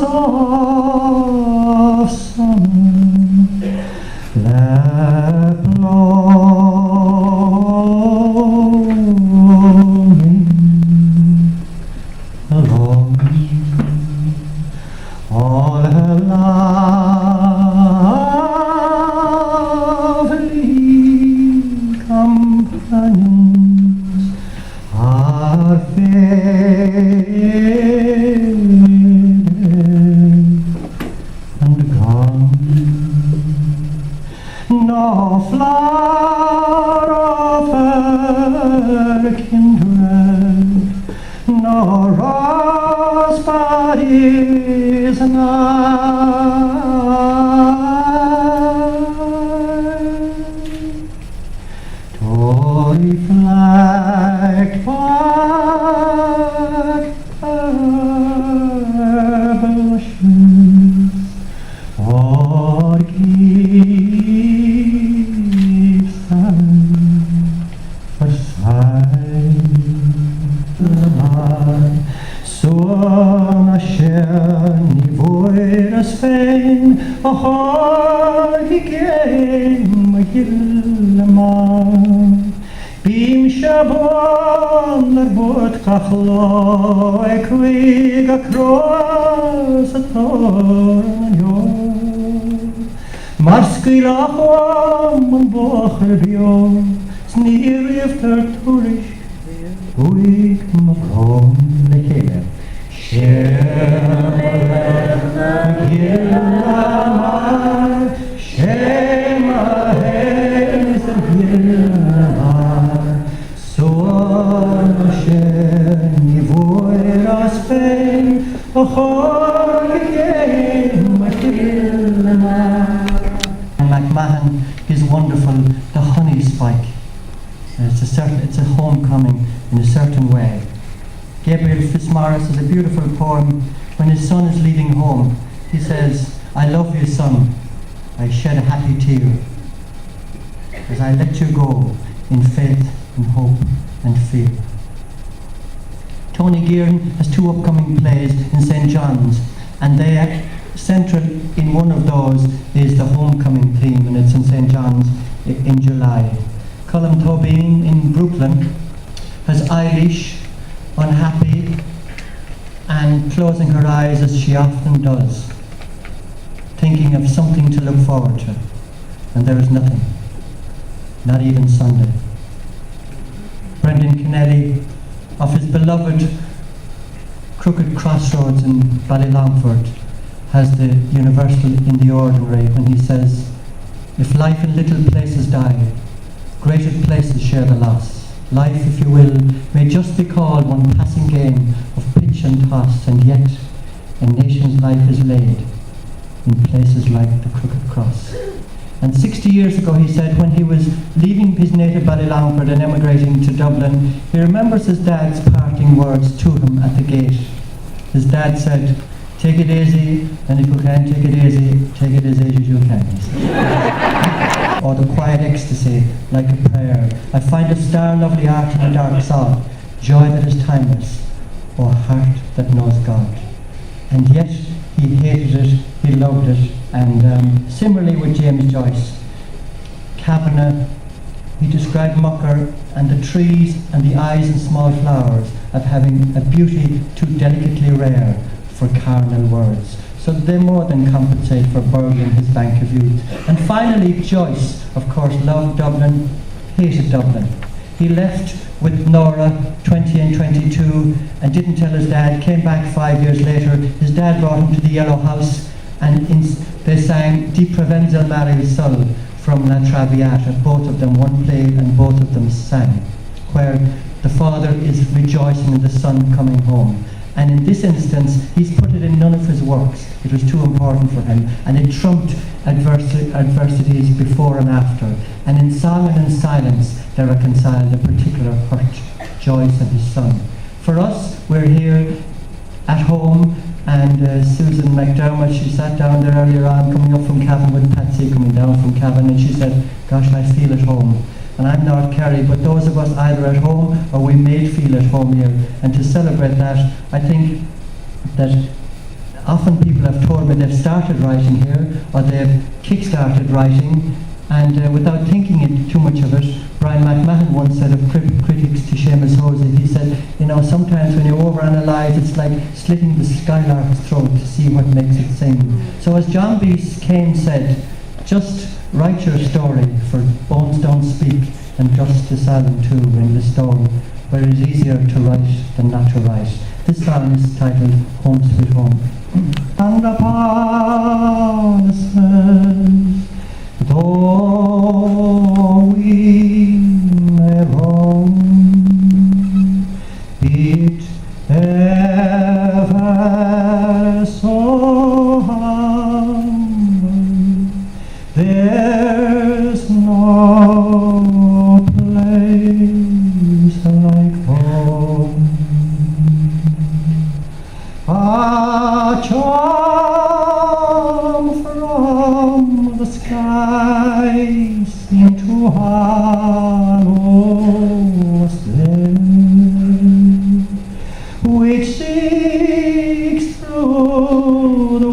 of summer that blowing along all her lovely companions are faded and gone. No flower of her kindred, no rosebud is nigh to reflect back her blushes or give thanks for sight. Såna känn i våras fän och har igen och gillman. Bim shabon bot kachlo ekvig across a tornio. Marskila hom on bocher bio, sneer efter turish, uig mafrom lekele. Shem Gillamar, Shem Ahes Gillamar, Soan Shem Yivoiras Fein, Ochor Gillam Gillamar. McMahon is wonderful, the honey spike. It's a homecoming in a certain way. Gabriel Fitzmaurice has a beautiful poem. When his son is leaving home, he says, I love you, son. I shed a happy tear as I let you go in faith, in hope and fear. Tony Gearan has 2 upcoming plays in St. John's, and they are central in one of those is the homecoming theme, and it's in St. John's in July. Colm Tobin in Brooklyn has Eilish unhappy and closing her eyes as she often does, thinking of something to look forward to, and there is nothing, not even Sunday. Brendan Kennelly of his beloved Crooked Crossroads in Ballylongford has the universal in the ordinary when he says, if life in little places die, greater places share the loss. Life, if you will, may just be called one passing game of pitch and toss, and yet a nation's life is laid in places like the Crooked Cross. And 60 years ago, he said, when he was leaving his native Ballylongford and emigrating to Dublin, he remembers his dad's parting words to him at the gate. His dad said, take it easy, and if you can't take it easy as you can, he said. Or the quiet ecstasy, like a prayer. I find a star lovely art in a dark song, joy that is timeless, or heart that knows God. And yet he hated it, he loved it, and similarly with James Joyce. Kavanagh, he described Mucker and the trees and the eyes and small flowers of having a beauty too delicately rare for carnal words. So they more than compensate for burgling his bank of youth. And finally, Joyce, of course, loved Dublin, hated Dublin. He left with Nora, 20 and 22, and didn't tell his dad, came back 5 years later. His dad brought him to the Yellow House, and they sang Di Provenza Mari Sol from La Traviata, both of them, one play, and both of them sang, where the father is rejoicing in the son coming home. And in this instance, he's put it in none of his works. It was too important for him, and it trumped adversities before and after. And in song and in silence, they reconciled a particular hurt, Joyce and his son. For us, we're here at home, and Susan McDermott, she sat down there earlier on, coming up from Cavan with Patsy, coming down from Cavan, and she said, gosh, I feel at home. And I'm not Kerry, but those of us either at home or we made feel at home here. And to celebrate that, I think that Often people have told me they've started writing here, or they've kick-started writing, and without thinking too much of it, Brian McMahon once said of critics to Seamus Hosey, he said, you know, sometimes when you overanalyze, it's like slitting the skylark's throat to see what makes it sing. So as John B. Kane said, just write your story, for bones don't speak, and justice Allen too in Listowel, where it is easier to write than not to write. This song is titled Home Sweet Home. And upon the sands, though we may roam, be it ever so humble, there's no place like home. A charm from the sky seemed to hallow us then, which seeks through the